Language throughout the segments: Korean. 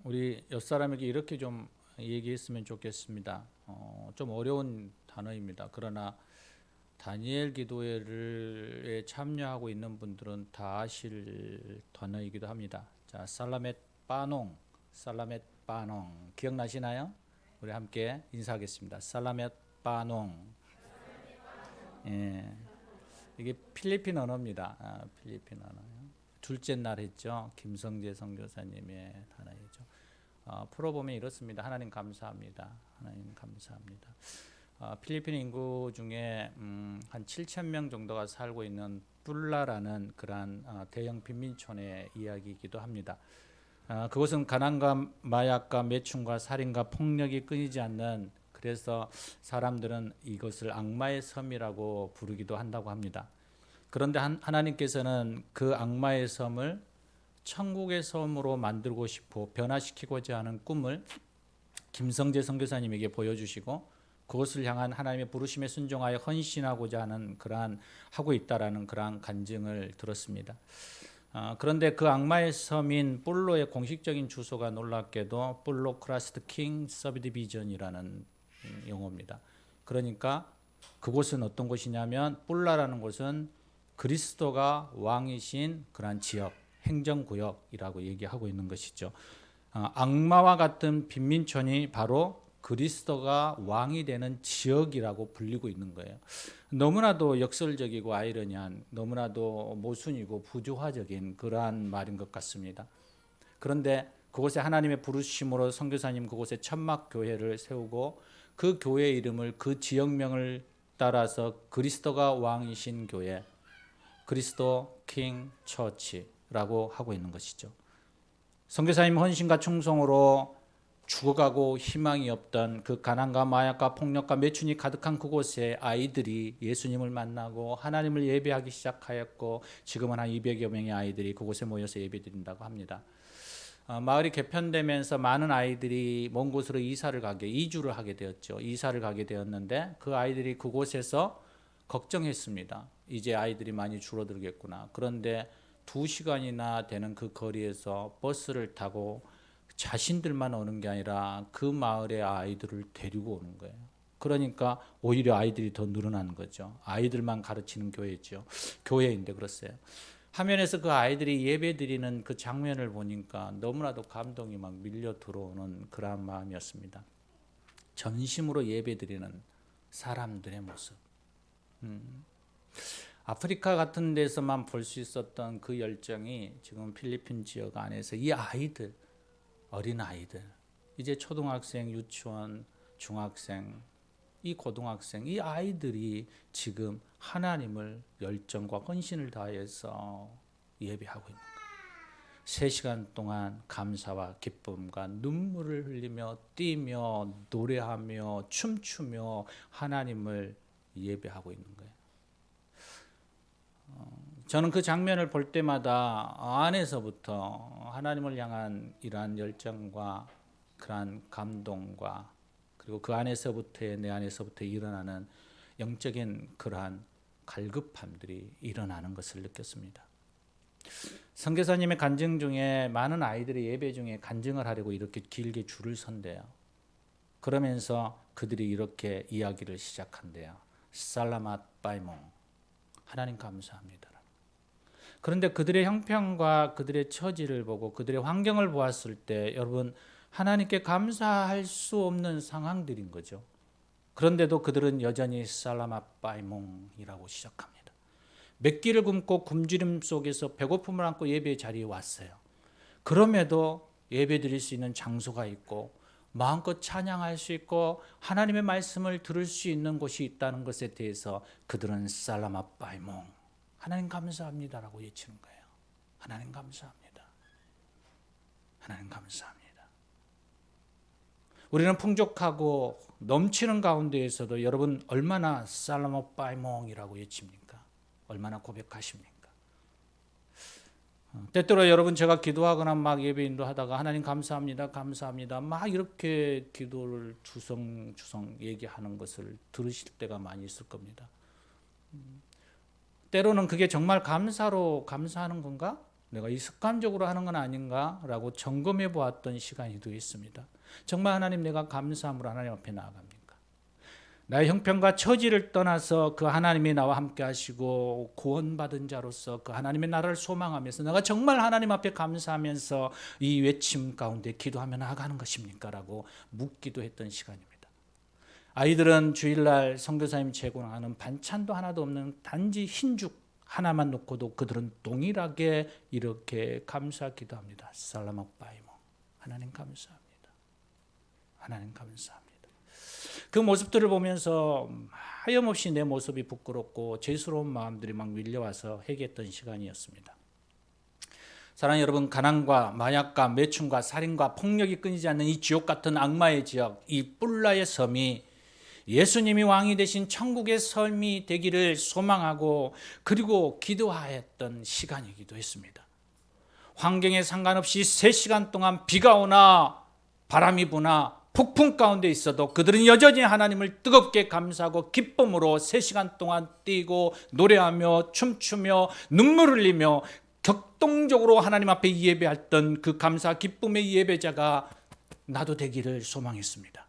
우리 옆 사람에게 이렇게 좀 얘기했으면 좋겠습니다. 좀 어려운 단어입니다. 그러나 다니엘 기도회에 참여하고 있는 분들은 다 아실 단어이기도 합니다. 자, 살라멧 바농, 살라멧 바농 기억나시나요? 우리 함께 인사하겠습니다. 살라멧 바농. 예, 이게 필리핀 언어입니다. 필리핀 언어요. 둘째 날 했죠. 김성재 선교사님의 단어이죠. 풀어보면 이렇습니다. 하나님 감사합니다. 하나님 감사합니다. 필리핀 인구 중에 한 7천 명 정도가 살고 있는 뿔라라는 그러한 대형 빈민촌의 이야기이기도 합니다. 그곳은 가난과 마약과 매춘과 살인과 폭력이 끊이지 않는, 그래서 사람들은 이것을 악마의 섬이라고 부르기도 한다고 합니다. 그런데 하나님께서는 그 악마의 섬을 천국의 섬으로 만들고 싶어 변화시키고자 하는 꿈을 김성재 선교사님에게 보여주시고 그것을 향한 하나님의 부르심에 순종하여 헌신하고자 하는 그러한 하고 있다라는 그러한 간증을 들었습니다. 그런데 그 악마의 섬인 뿔로의 공식적인 주소가 놀랍게도 뿔로 크라스트 킹 서브디비전이라는 용어입니다. 그러니까 그곳은 어떤 곳이냐면 뿔라라는 곳은 그리스도가 왕이신 그러한 지역, 행정구역이라고 얘기하고 있는 것이죠. 악마와 같은 빈민촌이 바로 그리스도가 왕이 되는 지역이라고 불리고 있는 거예요. 너무나도 역설적이고 아이러니한, 너무나도 모순이고 부조화적인 그러한 말인 것 같습니다. 그런데 그곳에 하나님의 부르심으로 선교사님 그곳에 천막 교회를 세우고 그 교회 이름을 그 지역명을 따라서 그리스도가 왕이신 교회, 그리스도 킹 처치라고 하고 있는 것이죠. 선교사님 헌신과 충성으로 죽어가고 희망이 없던 그 가난과 마약과 폭력과 매춘이 가득한 그곳에 아이들이 예수님을 만나고 하나님을 예배하기 시작하였고 지금은 한 200여 명의 아이들이 그곳에 모여서 예배드린다고 합니다. 마을이 개편되면서 많은 아이들이 먼 곳으로 이주를 하게 되었죠. 이사를 가게 되었는데 그 아이들이 그곳에서 걱정했습니다. 이제 아이들이 많이 줄어들겠구나. 그런데 2시간이나 되는 그 거리에서 버스를 타고 자신들만 오는 게 아니라 그 마을의 아이들을 데리고 오는 거예요. 그러니까 오히려 아이들이 더 늘어나는 거죠. 아이들만 가르치는 교회죠. 교회인데 그랬어요. 화면에서 그 아이들이 예배 드리는 그 장면을 보니까 너무나도 감동이 막 밀려 들어오는 그러한 마음이었습니다. 전심으로 예배 드리는 사람들의 모습. 아프리카 같은 데서만 볼 수 있었던 그 열정이 지금 필리핀 지역 안에서 이 아이들, 어린 아이들, 이제 초등학생, 유치원, 중학생, 이 고등학생, 이 아이들이 지금 하나님을 열정과 헌신을 다해서 예배하고 있는 거예요. 3시간 동안 감사와 기쁨과 눈물을 흘리며 뛰며 노래하며 춤추며 하나님을 예배하고 있는 거예요. 저는 그 장면을 볼 때마다 안에서부터 하나님을 향한 이러한 열정과 그러한 감동과 그리고 그 안에서부터 내 안에서부터 일어나는 영적인 그러한 갈급함들이 일어나는 것을 느꼈습니다. 선교사님의 간증 중에 많은 아이들이 예배 중에 간증을 하려고 이렇게 길게 줄을 선대요. 그러면서 그들이 이렇게 이야기를 시작한대요. 살라맛 바이몽, 하나님 감사합니다. 그런데 그들의 형편과 그들의 처지를 보고 그들의 환경을 보았을 때 여러분 하나님께 감사할 수 없는 상황들인 거죠. 그런데도 그들은 여전히 살라맛 바이몽이라고 시작합니다. 몇 끼를 굶고 굶주림 속에서 배고픔을 안고 예배 자리에 왔어요. 그럼에도 예배 드릴 수 있는 장소가 있고 마음껏 찬양할 수 있고 하나님의 말씀을 들을 수 있는 곳이 있다는 것에 대해서 그들은 살라맛 바이몽, 하나님 감사합니다라고 외치는 거예요. 하나님 감사합니다. 하나님 감사합니다. 우리는 풍족하고 넘치는 가운데에서도 여러분 얼마나 살라맛 바이몽이라고 외칩니까? 얼마나 고백하십니까? 때때로 여러분 제가 기도하거나 막 예배 인도하다가 하나님 감사합니다, 감사합니다 막 이렇게 기도를 주성주성 얘기하는 것을 들으실 때가 많이 있을 겁니다. 때로는 그게 정말 감사로 감사하는 건가? 내가 이 습관적으로 하는 건 아닌가라고 점검해 보았던 시간이 또 있습니다. 정말 하나님, 내가 감사함으로 하나님 앞에 나아갑니까? 나의 형편과 처지를 떠나서 그 하나님이 나와 함께 하시고 구원받은 자로서 그 하나님의 나라를 소망하면서 내가 정말 하나님 앞에 감사하면서 이 외침 가운데 기도하며 나아가는 것입니까? 라고 묻기도 했던 시간입니다. 아이들은 주일날 선교사님 제공하는 반찬도 하나도 없는 단지 흰죽 하나만 놓고도 그들은 동일하게 이렇게 감사 기도합니다. 살라막바이모, 하나님 감사합니다. 하나님 감사합니다. 그 모습들을 보면서 하염없이 내 모습이 부끄럽고 죄스러운 마음들이 막 밀려와서 회개했던 시간이었습니다. 사랑하는 여러분, 가난과 마약과 매춘과 살인과 폭력이 끊이지 않는 이 지옥 같은 악마의 지역, 이 뿔라의 섬이 예수님이 왕이 되신 천국의 삶이 되기를 소망하고 그리고 기도하였던 시간이기도 했습니다. 환경에 상관없이 3시간 동안 비가 오나 바람이 부나 폭풍 가운데 있어도 그들은 여전히 하나님을 뜨겁게 감사하고 기쁨으로 3시간 동안 뛰고 노래하며 춤추며 눈물을 흘리며 격동적으로 하나님 앞에 예배했던 그 감사 기쁨의 예배자가 나도 되기를 소망했습니다.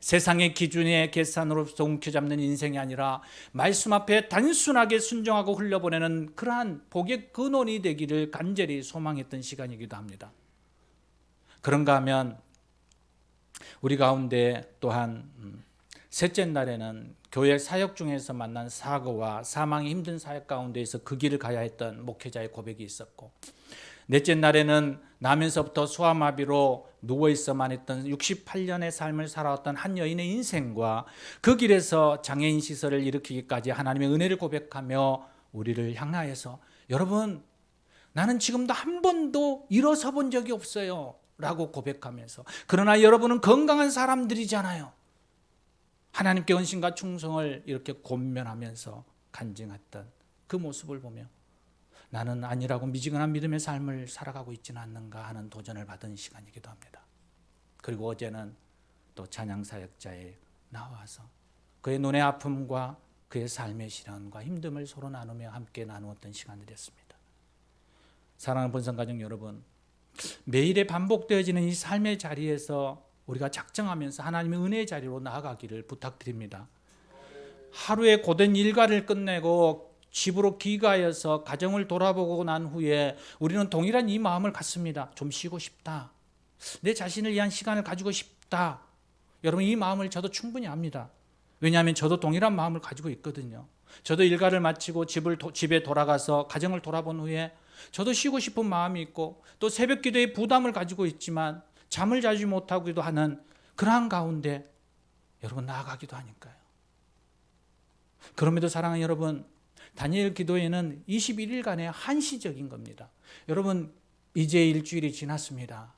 세상의 기준의 계산으로서 움켜잡는 인생이 아니라 말씀 앞에 단순하게 순종하고 흘려보내는 그러한 복의 근원이 되기를 간절히 소망했던 시간이기도 합니다. 그런가 하면 우리 가운데 또한 셋째 날에는 교회 사역 중에서 만난 사고와 사망이 힘든 사역 가운데에서 그 길을 가야 했던 목회자의 고백이 있었고, 넷째 날에는 나면서부터 소아마비로 누워있어만 했던 68년의 삶을 살아왔던 한 여인의 인생과 그 길에서 장애인 시설을 일으키기까지 하나님의 은혜를 고백하며 우리를 향하여서 여러분, 나는 지금도 한 번도 일어서 본 적이 없어요 라고 고백하면서, 그러나 여러분은 건강한 사람들이잖아요. 하나님께 헌신과 충성을 이렇게 권면하면서 간증했던 그 모습을 보며 나는 아니라고 미지근한 믿음의 삶을 살아가고 있지는 않는가 하는 도전을 받은 시간이기도 합니다. 그리고 어제는 또 찬양사역자에 나와서 그의 눈의 아픔과 그의 삶의 시련과 힘듦을 서로 나누며 함께 나누었던 시간들이었습니다. 사랑하는 본성가족 여러분, 매일에 반복되어지는 이 삶의 자리에서 우리가 작정하면서 하나님의 은혜의 자리로 나아가기를 부탁드립니다. 하루의 고된 일과를 끝내고 집으로 귀가하여서 가정을 돌아보고 난 후에 우리는 동일한 이 마음을 갖습니다. 좀 쉬고 싶다. 내 자신을 위한 시간을 가지고 싶다. 여러분, 이 마음을 저도 충분히 압니다. 왜냐하면 저도 동일한 마음을 가지고 있거든요. 저도 일과를 마치고 집에 돌아가서 가정을 돌아본 후에 저도 쉬고 싶은 마음이 있고 또 새벽 기도에 부담을 가지고 있지만 잠을 자지 못하기도 하는 그러한 가운데 여러분 나아가기도 하니까요. 그럼에도 사랑하는 여러분, 다니엘 기도회는 21일간의 한시적인 겁니다. 여러분, 이제 일주일이 지났습니다.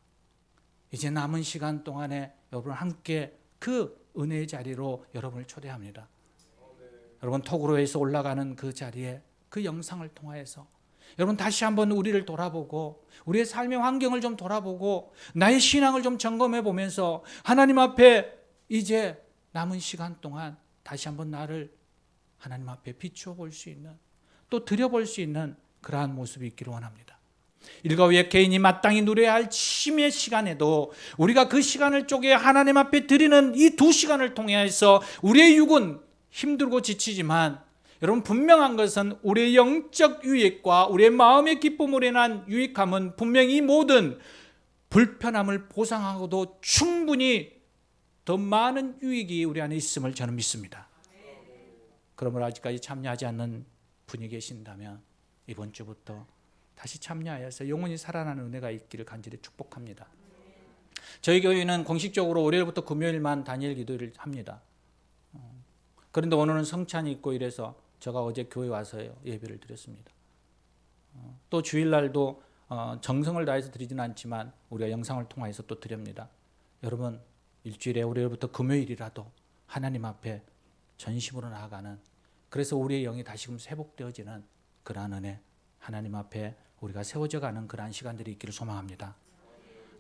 이제 남은 시간 동안에 여러분 함께 그 은혜의 자리로 여러분을 초대합니다. 여러분, 톡으로에서 올라가는 그 자리에 그 영상을 통하여서 여러분 다시 한번 우리를 돌아보고 우리의 삶의 환경을 좀 돌아보고 나의 신앙을 좀 점검해 보면서 하나님 앞에 이제 남은 시간 동안 다시 한번 나를 하나님 앞에 비추어 볼 수 있는, 또 드려볼 수 있는 그러한 모습이 있기를 원합니다. 일과 후에 개인이 마땅히 누려야 할 쉼의 시간에도 우리가 그 시간을 쪼개 하나님 앞에 드리는 이 2시간을 통해서 우리의 육은 힘들고 지치지만 여러분, 분명한 것은 우리의 영적 유익과 우리의 마음의 기쁨으로 인한 유익함은 분명히 이 모든 불편함을 보상하고도 충분히 더 많은 유익이 우리 안에 있음을 저는 믿습니다. 그러므로 아직까지 참여하지 않는 분이 계신다면 이번 주부터 다시 참여하여서 영원히 살아나는 은혜가 있기를 간절히 축복합니다. 저희 교회는 공식적으로 월요일부터 금요일만 다니엘 기도를 합니다. 그런데 오늘은 성찬이 있고 이래서 제가 어제 교회 와서 예배를 드렸습니다. 또 주일날도 정성을 다해서 드리지는 않지만 우리가 영상을 통해서 또 드립니다. 여러분, 일주일에 월요일부터 금요일이라도 하나님 앞에 전심으로 나아가는, 그래서 우리의 영이 다시금 회복되어지는 그러한 은혜, 하나님 앞에 우리가 세워져가는 그러한 시간들이 있기를 소망합니다.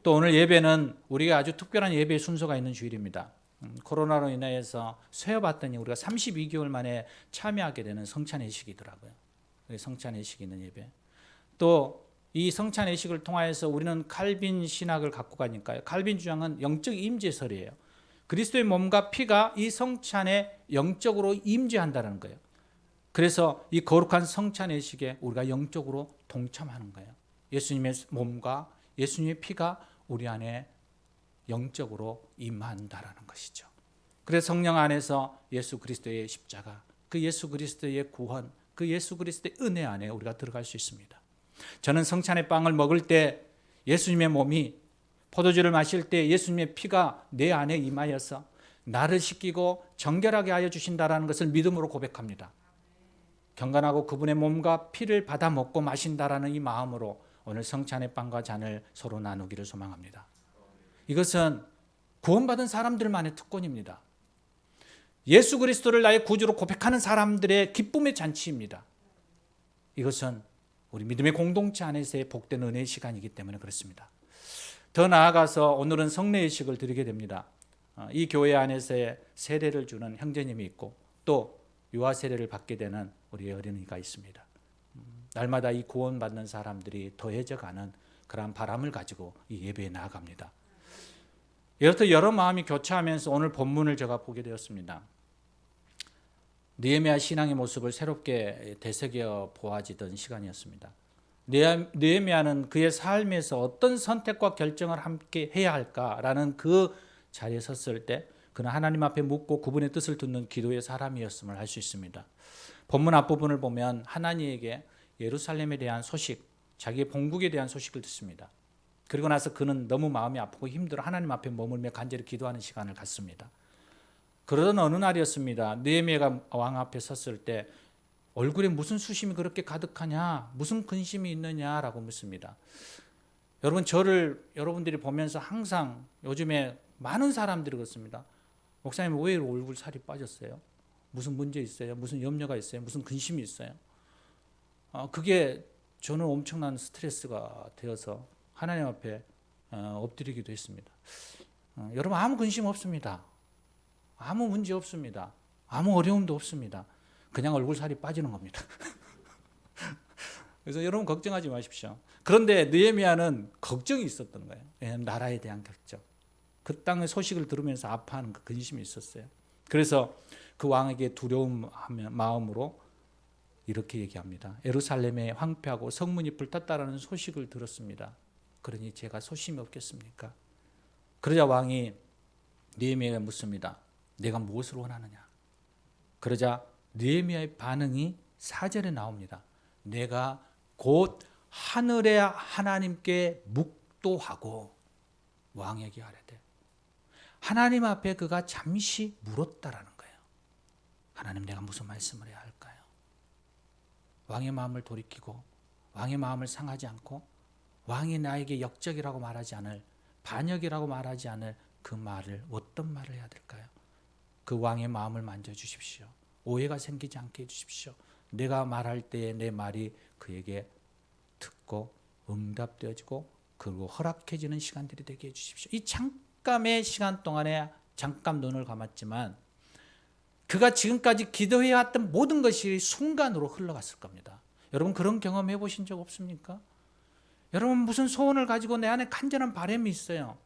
또 오늘 예배는 우리가 아주 특별한 예배의 순서가 있는 주일입니다. 코로나로 인해서 쉬어봤더니 우리가 32개월 만에 참여하게 되는 성찬 예식이더라고요. 성찬 예식이 있는 예배. 또 이 성찬 예식을 통하여서 우리는 칼빈 신학을 갖고 가니까요. 칼빈 주장은 영적 임재설이에요. 그리스도의 몸과 피가 이 성찬에 영적으로 임재한다는 거예요. 그래서 이 거룩한 성찬 예식에 우리가 영적으로 동참하는 거예요. 예수님의 몸과 예수님의 피가 우리 안에 영적으로 임한다라는 것이죠. 그래서 성령 안에서 예수 그리스도의 십자가, 그 예수 그리스도의 구원, 그 예수 그리스도의 은혜 안에 우리가 들어갈 수 있습니다. 저는 성찬의 빵을 먹을 때 예수님의 몸이, 포도주를 마실 때 예수님의 피가 내 안에 임하여서 나를 씻기고 정결하게 하여 주신다라는 것을 믿음으로 고백합니다. 경건하고 그분의 몸과 피를 받아 먹고 마신다라는 이 마음으로 오늘 성찬의 빵과 잔을 서로 나누기를 소망합니다. 이것은 구원받은 사람들만의 특권입니다. 예수 그리스도를 나의 구주로 고백하는 사람들의 기쁨의 잔치입니다. 이것은 우리 믿음의 공동체 안에서의 복된 은혜의 시간이기 때문에 그렇습니다. 더 나아가서 오늘은 성례의식을 드리게 됩니다. 이 교회 안에서의 세례를 주는 형제님이 있고 또 유아 세례를 받게 되는 우리 어린이가 있습니다. 날마다 이 구원받는 사람들이 더해져가는 그러한 바람을 가지고 이 예배에 나아갑니다. 이렇듯 여러 마음이 교차하면서 오늘 본문을 제가 보게 되었습니다. 느헤미야 신앙의 모습을 새롭게 되새겨 보아지던 시간이었습니다. 느헤미야는 그의 삶에서 어떤 선택과 결정을 함께 해야 할까라는 그 자리에 섰을 때 그는 하나님 앞에 묻고 그분의 뜻을 듣는 기도의 사람이었음을 알 수 있습니다. 본문 앞부분을 보면 하나님에게 예루살렘에 대한 소식, 자기의 본국에 대한 소식을 듣습니다. 그리고 나서 그는 너무 마음이 아프고 힘들어 하나님 앞에 머물며 간절히 기도하는 시간을 갖습니다. 그러던 어느 날이었습니다. 느헤미야가 왕 앞에 섰을 때 얼굴에 무슨 수심이 그렇게 가득하냐, 무슨 근심이 있느냐라고 묻습니다. 여러분, 저를 여러분들이 보면서 항상 요즘에 많은 사람들이 그렇습니다. 목사님 왜 얼굴 살이 빠졌어요? 무슨 문제 있어요? 무슨 염려가 있어요? 무슨 근심이 있어요? 그게 저는 엄청난 스트레스가 되어서 하나님 앞에 엎드리기도 했습니다. 여러분, 아무 근심 없습니다. 아무 문제 없습니다. 아무 어려움도 없습니다. 그냥 얼굴 살이 빠지는 겁니다. 그래서 여러분 걱정하지 마십시오. 그런데 느헤미야는 걱정이 있었던 거예요. 왜냐하면 나라에 대한 걱정. 그 땅의 소식을 들으면서 아파하는 그 근심이 있었어요. 그래서 그 왕에게 두려운 마음으로 이렇게 얘기합니다. 예루살렘에 황폐하고 성문이 불탔다라는 소식을 들었습니다. 그러니 제가 소심이 없겠습니까? 그러자 왕이 느헤미야에게 묻습니다. 내가 무엇을 원하느냐? 그러자 느헤미야의 반응이 4절에 나옵니다. 내가 곧 하늘의 하나님께 묵도하고 왕에게 하려되. 하나님 앞에 그가 잠시 물었다라는 거예요. 하나님, 내가 무슨 말씀을 해야 할까요? 왕의 마음을 돌이키고 왕의 마음을 상하지 않고 왕이 나에게 역적이라고 말하지 않을, 반역이라고 말하지 않을 그 말을, 어떤 말을 해야 될까요? 그 왕의 마음을 만져주십시오. 오해가 생기지 않게 해주십시오. 내가 말할 때에 내 말이 그에게 듣고 응답되어지고 그리고 허락해지는 시간들이 되게 해주십시오. 이 잠깐의 시간 동안에 잠깐 눈을 감았지만 그가 지금까지 기도해왔던 모든 것이 순간으로 흘러갔을 겁니다. 여러분, 그런 경험 해보신 적 없습니까? 여러분, 무슨 소원을 가지고 내 안에 간절한 바람이 있어요.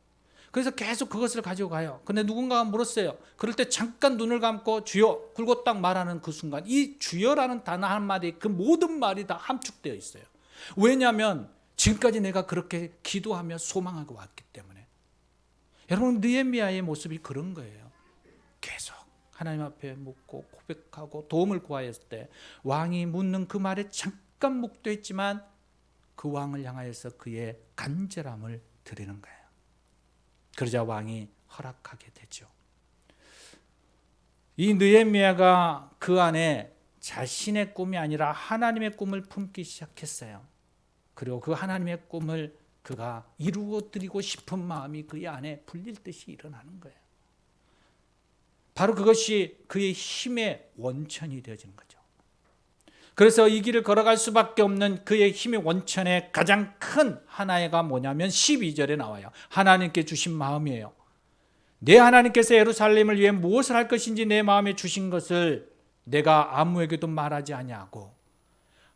그래서 계속 그것을 가지고 가요. 근데 누군가가 물었어요. 그럴 때 잠깐 눈을 감고 주여 굴고 딱 말하는 그 순간 이 주여라는 단어 한마디, 그 모든 말이 다 함축되어 있어요. 왜냐하면 지금까지 내가 그렇게 기도하며 소망하고 왔기 때문에. 여러분, 느헤미야의 모습이 그런 거예요. 계속 하나님 앞에 묻고 고백하고 도움을 구하였을 때 왕이 묻는 그 말에 잠깐 묵도했지만 그 왕을 향하여서 그의 간절함을 드리는 거예요. 그러자 왕이 허락하게 되죠. 이 느헤미야가 그 안에 자신의 꿈이 아니라 하나님의 꿈을 품기 시작했어요. 그리고 그 하나님의 꿈을 그가 이루어드리고 싶은 마음이 그의 안에 불릴 듯이 일어나는 거예요. 바로 그것이 그의 힘의 원천이 되어지는 거죠. 그래서 이 길을 걸어갈 수밖에 없는 그의 힘의 원천의 가장 큰 하나가 뭐냐면 12절에 나와요. 하나님께 주신 마음이에요. 내 하나님께서 예루살렘을 위해 무엇을 할 것인지 내 마음에 주신 것을 내가 아무에게도 말하지 아니하고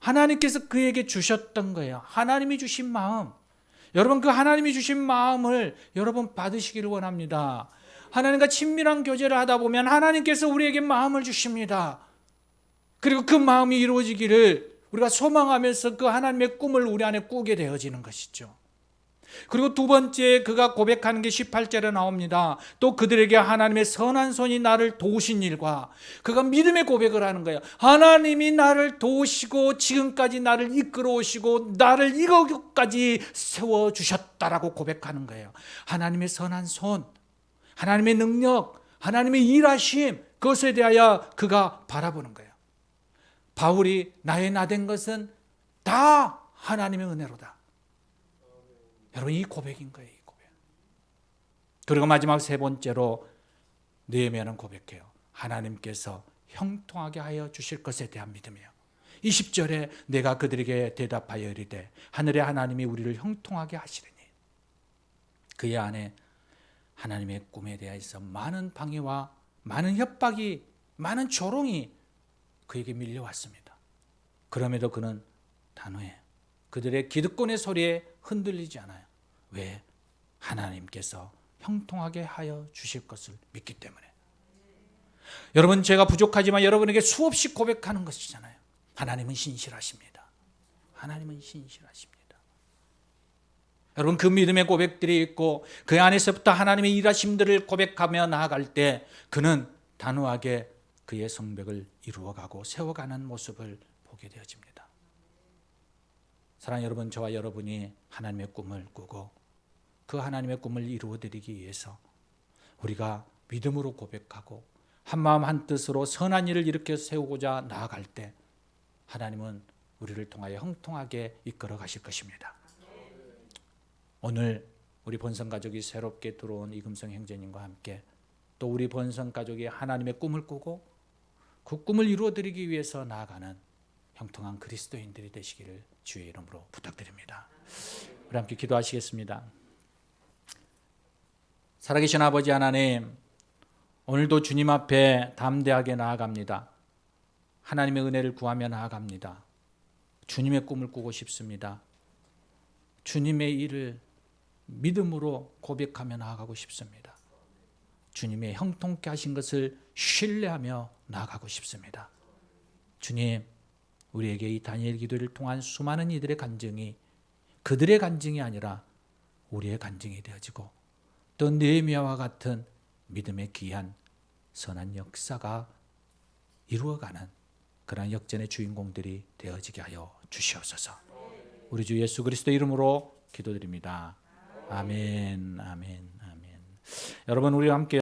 하나님께서 그에게 주셨던 거예요. 하나님이 주신 마음. 여러분, 그 하나님이 주신 마음을 여러분 받으시기를 원합니다. 하나님과 친밀한 교제를 하다 보면 하나님께서 우리에게 마음을 주십니다. 그리고 그 마음이 이루어지기를 우리가 소망하면서 그 하나님의 꿈을 우리 안에 꾸게 되어지는 것이죠. 그리고 두 번째 그가 고백하는 게 18절에 나옵니다. 또 그들에게 하나님의 선한 손이 나를 도우신 일과, 그가 믿음의 고백을 하는 거예요. 하나님이 나를 도우시고 지금까지 나를 이끌어 오시고 나를 이것까지 세워주셨다라고 고백하는 거예요. 하나님의 선한 손, 하나님의 능력, 하나님의 일하심, 그것에 대하여 그가 바라보는 거예요. 바울이 나의 나된 것은 다 하나님의 은혜로다. 여러분, 이 고백인 거예요. 이 고백. 그리고 마지막 세 번째로 느헤미야는 고백해요. 하나님께서 형통하게 하여 주실 것에 대한 믿음이에요. 20절에 내가 그들에게 대답하여 이르되 하늘의 하나님이 우리를 형통하게 하시리니. 그의 안에 하나님의 꿈에 대해서 많은 방해와 많은 협박이, 많은 조롱이 그에게 밀려왔습니다. 그럼에도 그는 단호해요. 그들의 기득권의 소리에 흔들리지 않아요. 왜? 하나님께서 형통하게 하여 주실 것을 믿기 때문에. 여러분, 제가 부족하지만 여러분에게 수없이 고백하는 것이잖아요. 하나님은 신실하십니다. 하나님은 신실하십니다. 여러분, 그 믿음의 고백들이 있고 그 안에서부터 하나님의 일하심들을 고백하며 나아갈 때 그는 단호하게 그의 성벽을 이루어가고 세워가는 모습을 보게 되어집니다. 사랑하는 여러분, 저와 여러분이 하나님의 꿈을 꾸고 그 하나님의 꿈을 이루어드리기 위해서 우리가 믿음으로 고백하고 한마음 한뜻으로 선한 일을 일으켜 세우고자 나아갈 때 하나님은 우리를 통하여 형통하게 이끌어 가실 것입니다. 오늘 우리 본성 가족이 새롭게 들어온 이금성 형제님과 함께 또 우리 본성 가족이 하나님의 꿈을 꾸고 그 꿈을 이루어드리기 위해서 나아가는 형통한 그리스도인들이 되시기를 주의 이름으로 부탁드립니다. 우리 함께 기도하시겠습니다. 살아계신 아버지 하나님, 오늘도 주님 앞에 담대하게 나아갑니다. 하나님의 은혜를 구하며 나아갑니다. 주님의 꿈을 꾸고 싶습니다. 주님의 일을 믿음으로 고백하며 나아가고 싶습니다. 주님의 형통케 하신 것을 신뢰하며 나아가고 싶습니다. 주님, 우리에게 이 다니엘 기도를 통한 수많은 이들의 간증이 그들의 간증이 아니라 우리의 간증이 되어지고 또 느헤미야와 같은 믿음의 귀한 선한 역사가 이루어가는 그러한 역전의 주인공들이 되어지게 하여 주시옵소서. 우리 주 예수 그리스도 이름으로 기도드립니다. 아멘, 아멘, 아멘. 여러분, 우리와 함께